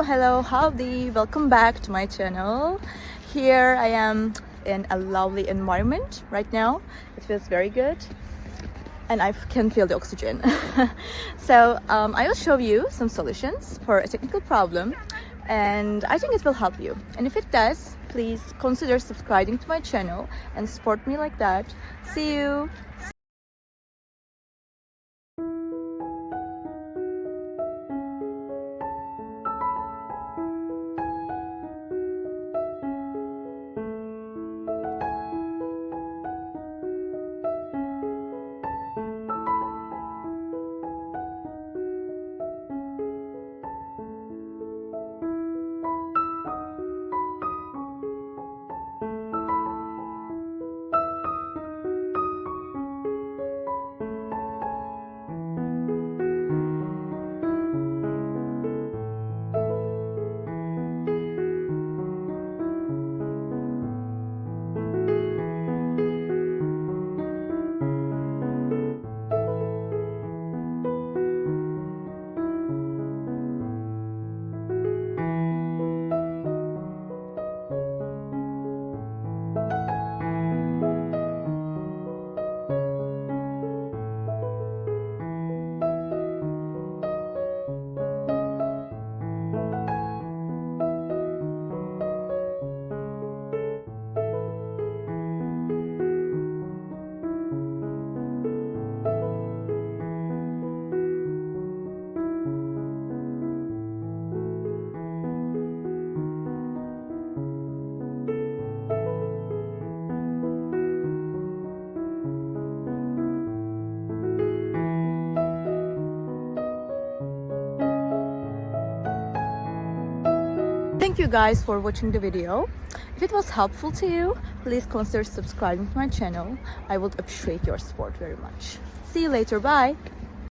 Hello, howdy, welcome back to my channel. Here I am in a lovely environment right now. It feels very good and I can feel the oxygen. So I will show you some solutions for a technical problem, and I think it will help you. And if it does, please consider subscribing to my channel and support me like that. See you. Thank you guys for watching the video. If it was helpful to you, please consider subscribing to my channel. I would appreciate your support very much. See you later. Bye.